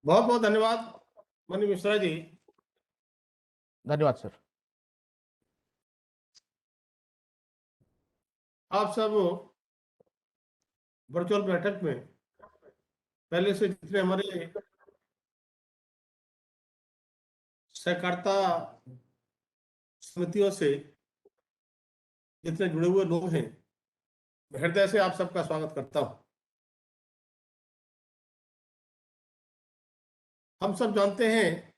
बहुत बहुत धन्यवाद मनी मिश्रा जी। धन्यवाद सर। आप सब वर्चुअल बैठक में पहले से जितने हमारे सहकारिता समितियों से जितने जुड़े हुए लोग हैं, हृदय से आप सबका स्वागत करता हूं। हम सब जानते हैं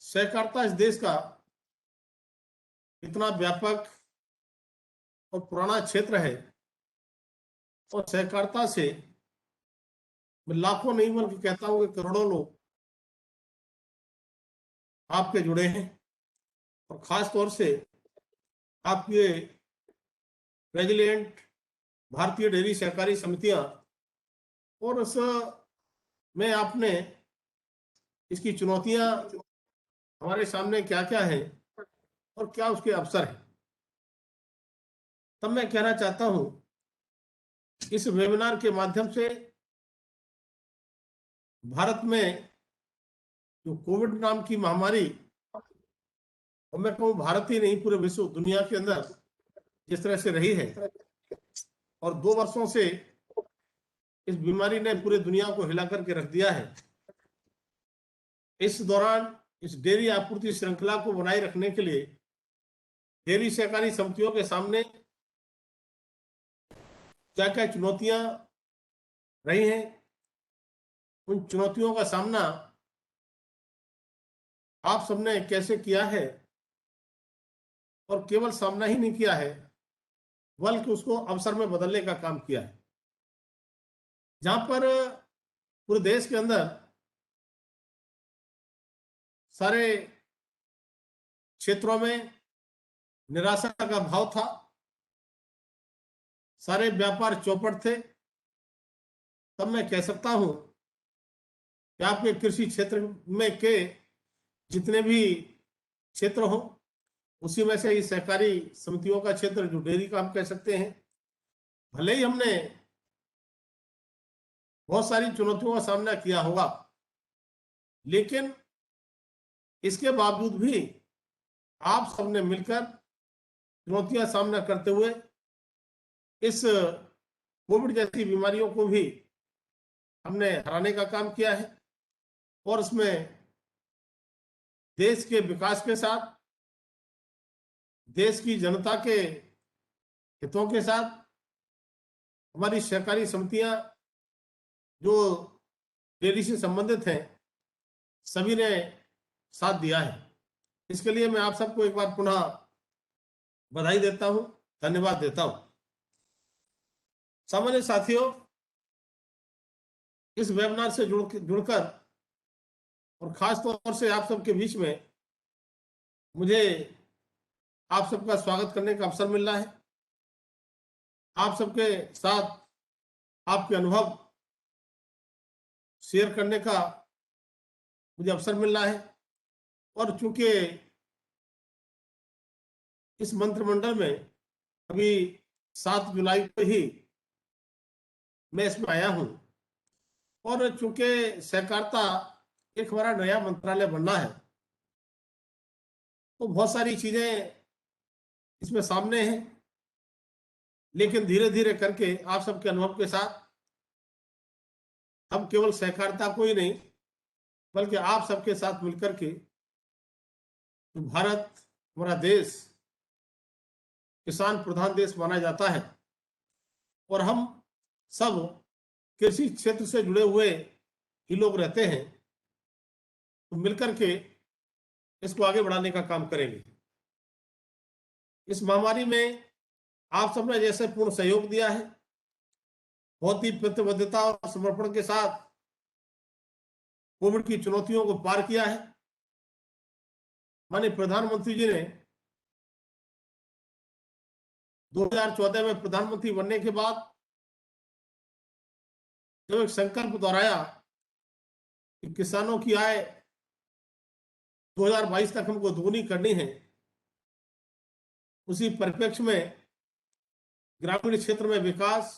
सहकारिता इस देश का इतना व्यापक और पुराना क्षेत्र है, और सहकारिता से मैं लाखों नहीं बल्कि कहता हूं कि करोड़ों लोग आपके जुड़े हैं। और खास तौर से आपके रेजिलिएंट भारतीय डेयरी सहकारी समितियां, और उस में आपने इसकी चुनौतियां हमारे सामने क्या क्या है और क्या उसके अवसर है, तब मैं कहना चाहता हूं इस वेबिनार के माध्यम से भारत में जो कोविड नाम की महामारी, और मैं कहूँ भारत ही नहीं पूरे विश्व दुनिया के अंदर जिस तरह से रही है, और 2 वर्षों से इस बीमारी ने पूरे दुनिया को हिला करके रख दिया है। इस दौरान इस डेयरी आपूर्ति श्रृंखला को बनाए रखने के लिए डेयरी सहकारी समितियों के सामने क्या क्या चुनौतियां रही हैं, उन चुनौतियों का सामना आप सबने कैसे किया है, और केवल सामना ही नहीं किया है बल्कि उसको अवसर में बदलने का काम किया है। जहां पर पूरे देश के अंदर सारे क्षेत्रों में निराशा का भाव था, सारे व्यापार चौपट थे, तब मैं कह सकता हूं कि आपके कृषि क्षेत्र में के जितने भी क्षेत्र हो, उसी में से इस सहकारी समितियों का क्षेत्र जो डेयरी का हम कह सकते हैं, भले ही हमने बहुत सारी चुनौतियों का सामना किया होगा, लेकिन इसके बावजूद भी आप सबने मिलकर चुनौतियां सामना करते हुए इस कोविड जैसी बीमारियों को भी हमने हराने का काम किया है, और उसमें देश के विकास के साथ, देश की जनता के हितों के साथ हमारी सहकारी समितियां जो डेयरी से संबंधित हैं, सभी ने साथ दिया है। इसके लिए मैं आप सबको एक बार पुनः बधाई देता हूं, धन्यवाद देता हूं। सामान्य साथियों, इस वेबिनार से जुड़कर और खास तौर से आप सबके बीच में मुझे आप सबका स्वागत करने का अवसर मिल रहा है। आप सबके साथ आपके अनुभव शेयर करने का मुझे अवसर मिल रहा है, और चूंकि इस मंत्रिमंडल में अभी 7 जुलाई को ही मैं इसमें आया हूं, और चूंकि सहकारिता एक हमारा नया मंत्रालय बनना है, तो बहुत सारी चीजें इसमें सामने हैं, लेकिन धीरे धीरे करके आप सबके अनुभव के साथ हम केवल सहकारिता को ही नहीं बल्कि आप सबके साथ मिलकर के भारत, हमारा देश किसान प्रधान देश माना जाता है, और हम सब कृषि क्षेत्र से जुड़े हुए ही लोग रहते हैं, तो मिलकर के इसको आगे बढ़ाने का काम करेंगे। इस महामारी में आप सबने जैसे पूर्ण सहयोग दिया है, बहुत ही प्रतिबद्धता और समर्पण के साथ कोविड की चुनौतियों को पार किया है। माननीय प्रधानमंत्री जी ने 2014 में प्रधानमंत्री बनने के बाद जो एक संकल्प दोहराया कि किसानों की आय 2022 तक हमको दोगुनी करनी है, उसी परिप्रेक्ष्य में ग्रामीण क्षेत्र में विकास,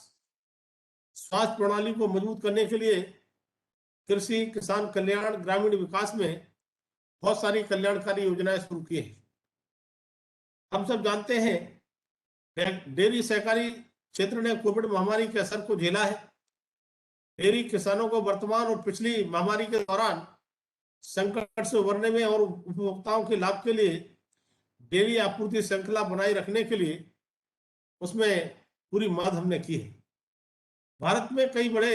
स्वास्थ्य प्रणाली को मजबूत करने के लिए कृषि, किसान कल्याण, ग्रामीण विकास में बहुत सारी कल्याणकारी योजनाएं शुरू की हैं। हम सब जानते हैं डेयरी सहकारी क्षेत्र ने कोविड महामारी के असर को झेला है। डेयरी किसानों को वर्तमान और पिछली महामारी के दौरान संकट से उबरने में और उपभोक्ताओं के लाभ के लिए डेयरी आपूर्ति श्रृंखला बनाए रखने के लिए उसमें पूरी मदद हमने की है। भारत में कई बड़े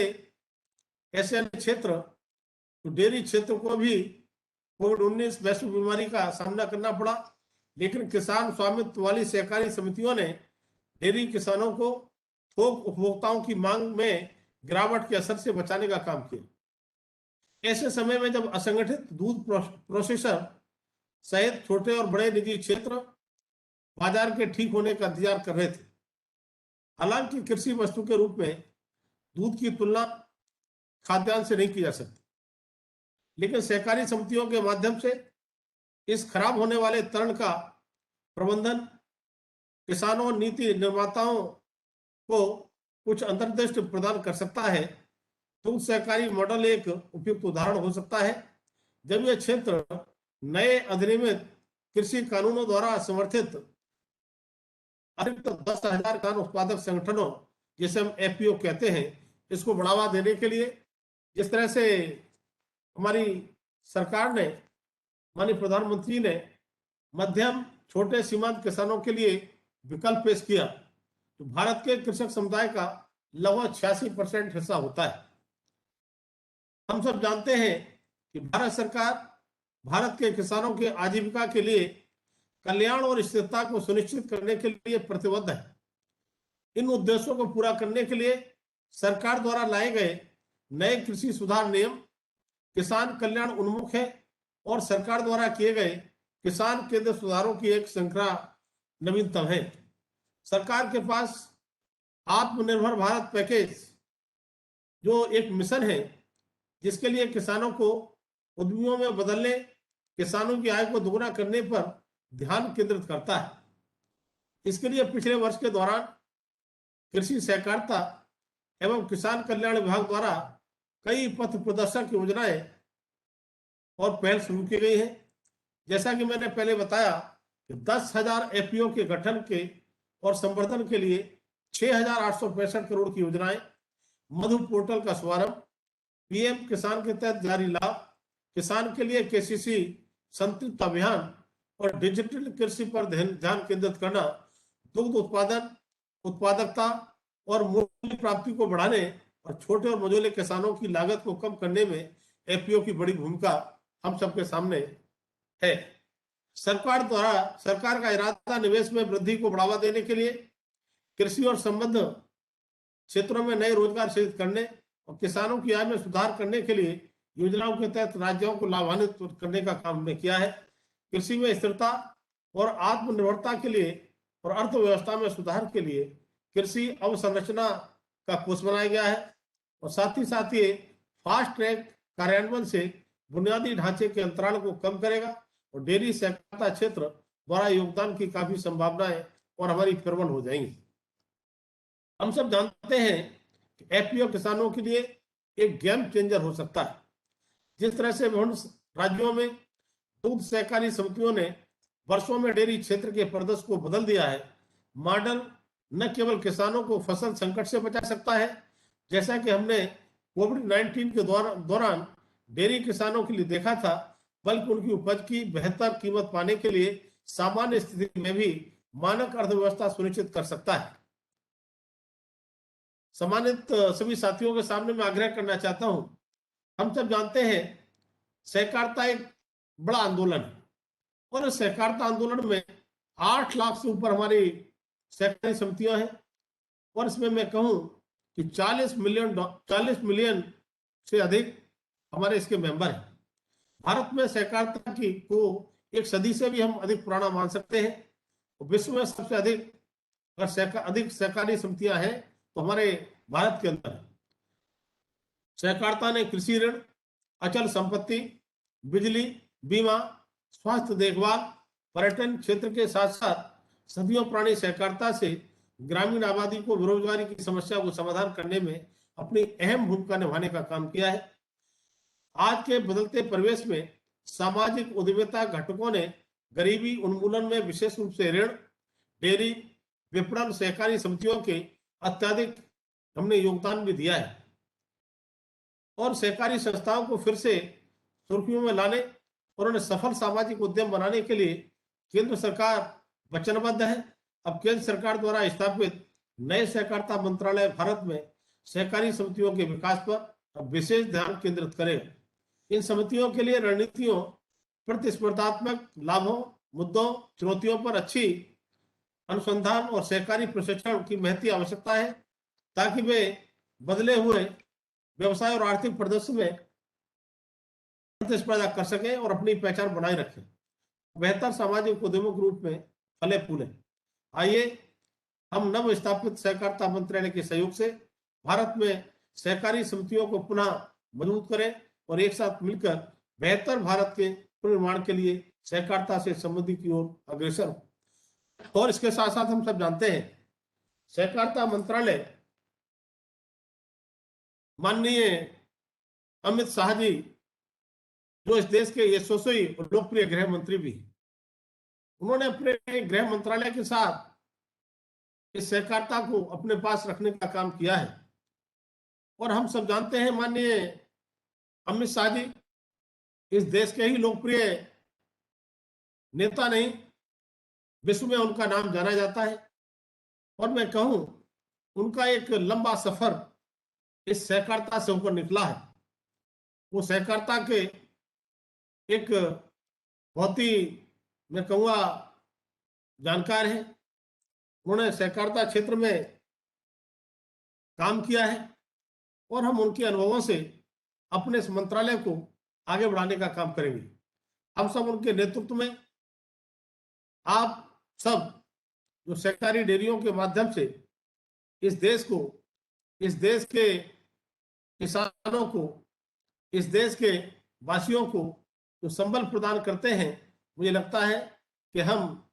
ऐसे अन्य क्षेत्र, तो डेयरी क्षेत्र को भी कोविड-19 वैश्विक बीमारी का सामना करना पड़ा, लेकिन किसान स्वामित्व वाली सहकारी समितियों ने डेयरी किसानों को थोक उपभोक्ताओं की मांग में गिरावट के असर से बचाने का काम किया। ऐसे समय में जब असंगठित दूध प्रोसेसर सहित छोटे और बड़े निजी क्षेत्र बाजार के ठीक होने का इंतजार कर रहे थे। हालांकि कृषि वस्तु के रूप में दूध की तुलना खाद्यान्न से नहीं की जा सकती, लेकिन सहकारी समितियों के माध्यम से इस खराब होने वाले तरण का प्रबंधन किसानों और नीति निर्माताओं को कुछ अंतर्दृष्टि प्रदान कर सकता है। दूध सहकारी मॉडल एक उपयुक्त उदाहरण हो सकता है, जब यह क्षेत्र नए अधिनियमित कृषि कानूनों द्वारा समर्थित अतिरिक्त 10,000 किसान उत्पादक संगठनों, जिसे हम एफपीओ कहते हैं, इसको बढ़ावा देने के लिए, जिस तरह से हमारी सरकार ने, माननीय प्रधानमंत्री ने मध्यम छोटे सीमांत किसानों के लिए विकल्प पेश किया, तो भारत के कृषक समुदाय का लगभग 86% हिस्सा होता है। हम सब जानते हैं कि भारत सरकार भारत के किसानों के आजीविका के लिए कल्याण और स्थिरता को सुनिश्चित करने के लिए प्रतिबद्ध है। इन उद्देश्यों को पूरा करने के लिए सरकार द्वारा लाए गए नए कृषि सुधार नियम किसान कल्याण उन्मुख है और सरकार द्वारा किए गए किसान केंद्र सुधारों की एक श्रृंखला नवीनतम है। सरकार के पास आत्मनिर्भर भारत पैकेज जो एक मिशन है, जिसके लिए किसानों को उद्यमियों में बदलने, किसानों की आय को दोगुना करने पर ध्यान केंद्रित करता है। इसके लिए पिछले वर्ष के दौरान कृषि सहकारिता एवं किसान कल्याण विभाग द्वारा कई पथ प्रदर्शक योजनाएं और पहल शुरू की गई है। जैसा कि मैंने पहले बताया कि 10,000 एफपीओ के गठन के और संवर्धन के लिए 6,865 करोड़ की योजनाएं, मधु पोर्टल का शुभारंभ, पीएम किसान के तहत जारी लाभ, किसान के लिए केसीसी संतृप्त अभियान और डिजिटल कृषि पर ध्यान केंद्रित करना, दुग्ध उत्पादन उत्पादकता और मूल्य प्राप्ति को बढ़ाने और छोटे और मझोले किसानों की लागत को कम करने में एफपीओ की बड़ी भूमिका हम सबके सामने है। सरकार का इरादा निवेश में वृद्धि को बढ़ावा देने के लिए, कृषि और संबद्ध क्षेत्रों में नए रोजगार सृजित करने और किसानों की आय में सुधार करने के लिए योजनाओं के तहत राज्यों को लाभान्वित करने का काम हमने किया है। कृषि में स्थिरता और आत्मनिर्भरता के लिए और अर्थव्यवस्था में सुधार के लिए कृषि अवसंरचना का कोष बनाया गया है और साथ ही ये फास्ट ट्रैक कार्यान्वयन से बुनियादी ढांचे के अंतराल को कम करेगा और डेयरी सहकारिता क्षेत्र द्वारा योगदान की काफी संभावनाएं और हमारी प्रबल हो जाएंगी। हम सब जानते हैं कि एफपीओ किसानों के लिए एक गेम चेंजर हो सकता है। जिस तरह से विभिन्न राज्यों में दूध सहकारी समितियों ने वर्षों में डेयरी क्षेत्र के परिदृश्य को बदल दिया है, मॉडल न केवल किसानों को फसल संकट से बचा सकता है, जैसा कि हमने कोविड-19 के दौरान डेयरी किसानों के लिए देखा था, बल्कि उनकी उपज की बेहतर कीमत पाने के लिए सामान्य स्थिति में भी मानक अर्थव्यवस्था सुनिश्चित कर सकता है। सम्मानित सभी साथियों के सामने मैं आग्रह करना चाहता हूं, हम सब जानते हैं सहकारिता एक बड़ा आंदोलन है और इस सहकारिता आंदोलन में 8 लाख से ऊपर हमारी सहकारी समितियां हैं और इसमें मैं कहूं कि 40 मिलियन से अधिक हमारे इसके मेंबर हैं। भारत में सहकारिता की को एक सदी से भी हम अधिक पुराना मान सकते हैं। विश्व में सबसे अधिक सहकारी समितियां हैं तो हमारे भारत के अंदर है। सहकारिता ने कृषि ऋण, अचल संपत्ति, बिजली, बीमा, स्वास्थ्य देखभाल, पर्यटन क्षेत्र के साथ साथ सदियों पुरानी सहकारिता से ग्रामीण आबादी को बेरोजगारी की समस्या को समाधान करने में अपनी अहम भूमिका निभाने का काम किया है। आज के बदलते परिवेश में सामाजिक उद्यमिता घटकों ने गरीबी उन्मूलन में विशेष रूप से ऋण, डेयरी, विपणन, सहकारी समितियों के अत्यधिक हमने योगदान भी दिया है और सहकारी संस्थाओं को फिर से सुर्खियों में लाने और उन्हें सफल सामाजिक उद्यम बनाने के लिए केंद्र सरकार वचनबद्ध है। अब केंद्र सरकार द्वारा स्थापित नए सहकारिता मंत्रालय भारत में सहकारी समितियों के विकास पर विशेष ध्यान केंद्रित करेगा। इन समितियों के लिए रणनीतियों, प्रतिस्पर्धात्मक लाभों, मुद्दों, चुनौतियों पर अच्छी अनुसंधान और सहकारी प्रशिक्षण की महती आवश्यकता है ताकि वे बदले हुए व्यवसाय और आर्थिक परिदृश्य में प्रतिस्पर्धा कर सकें और अपनी पहचान बनाए रखें, बेहतर सामाजिक उद्यमों के रूप में फले फूले। आइए हम नव स्थापित सहकारिता मंत्रालय के सहयोग से भारत में सहकारी समितियों को पुनः मजबूत करें और एक साथ मिलकर बेहतर भारत के निर्माण के लिए सहकारिता से समृद्धि की ओर अग्रसर हो। और इसके साथ साथ हम सब जानते हैं सहकारिता मंत्रालय माननीय अमित शाह जी, जो इस देश के यशस्वी और लोकप्रिय गृह मंत्री भी, उन्होंने अपने गृह मंत्रालय के साथ इस सहकारिता को अपने पास रखने का काम किया है। और हम सब जानते हैं माननीय अमित शाह जी इस देश के ही लोकप्रिय नेता नहीं, विश्व में उनका नाम जाना जाता है। और मैं कहूं उनका एक लंबा सफर इस सहकारिता से होकर निकला है। वो सहकारिता के एक बहुत ही, मैं कहूँगा, जानकार है। उन्होंने सहकारिता क्षेत्र में काम किया है और हम उनके अनुभवों से अपने इस मंत्रालय को आगे बढ़ाने का काम करेंगे। हम सब उनके नेतृत्व में आप सब जो सहकारी डेयरियों के माध्यम से इस देश को, इस देश के किसानों को, इस देश के वासियों को जो संबल प्रदान करते हैं, मुझे लगता है कि हम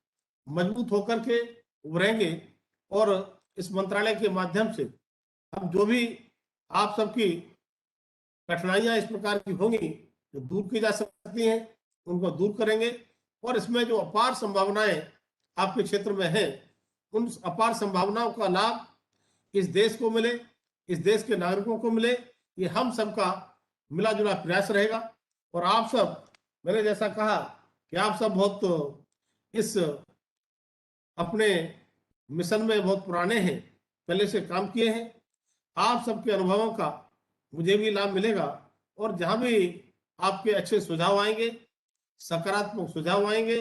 मजबूत होकर के उभरेंगे और इस मंत्रालय के माध्यम से हम जो भी आप सबकी कठिनाइयां इस प्रकार की होंगी जो दूर की जा सकती हैं, उनको दूर करेंगे। और इसमें जो अपार संभावनाएं आपके क्षेत्र में हैं, उन अपार संभावनाओं का लाभ इस देश को मिले, इस देश के नागरिकों को मिले, ये हम सबका मिला जुला प्रयास रहेगा। और आप सब, मैंने जैसा कहा कि आप सब बहुत इस अपने मिशन में बहुत पुराने हैं, पहले से काम किए हैं। आप सबके अनुभवों का मुझे भी लाभ मिलेगा और जहां भी आपके अच्छे सुझाव आएंगे, सकारात्मक सुझाव आएंगे,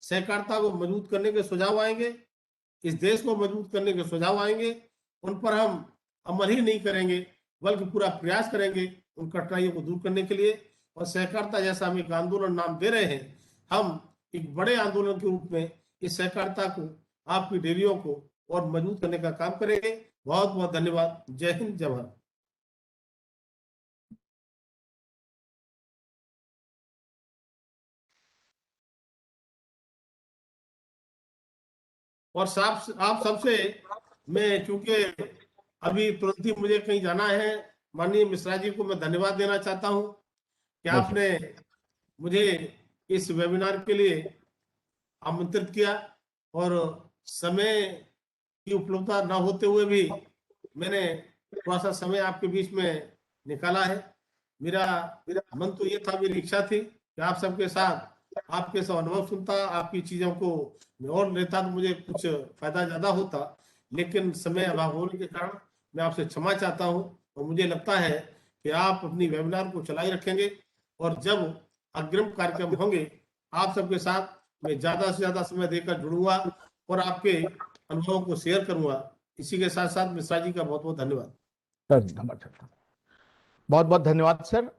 सहकारिता को मजबूत करने के सुझाव आएंगे, इस देश को मजबूत करने के सुझाव आएंगे, उन पर हम अमल ही नहीं करेंगे बल्कि पूरा प्रयास करेंगे उन कठिनाइयों को दूर करने के लिए। और सहकारिता जैसा हम एक आंदोलन नाम दे रहे हैं, हम एक बड़े आंदोलन के रूप में इस सहकारिता को, आपकी डेयरियों को और मजबूत करने का काम करेंगे। बहुत बहुत धन्यवाद। जय हिंद, जय भारत। और आप सबसे मैं, चूंकि अभी तुरंत ही मुझे कहीं जाना है, माननीय मिश्रा जी को मैं धन्यवाद देना चाहता हूं कि आपने मुझे इस वेबिनार के लिए आमंत्रित किया और समय की उपलब्धता न होते हुए भी मैंने थोड़ा सा समय आपके बीच में निकाला है। मेरा मन तो ये था, मेरी इच्छा थी कि आप सबके साथ आपके सब अनुभव सुनता, आपकी चीजों को मैं और लेता तो मुझे कुछ फायदा ज्यादा होता, लेकिन समय अभाव होने के कारण मैं आपसे क्षमा चाहता हूं। और मुझे लगता है कि आप अपनी वेबिनार को चलाई रखेंगे और जब अग्रिम कार्यक्रम होंगे आप सबके साथ मैं ज्यादा से ज्यादा समय देकर जुड़ूंगा और आपके अनुभवों को शेयर करूंगा। इसी के साथ साथ मिश्रा जी का बहुत बहुत धन्यवाद। बहुत बहुत धन्यवाद सर।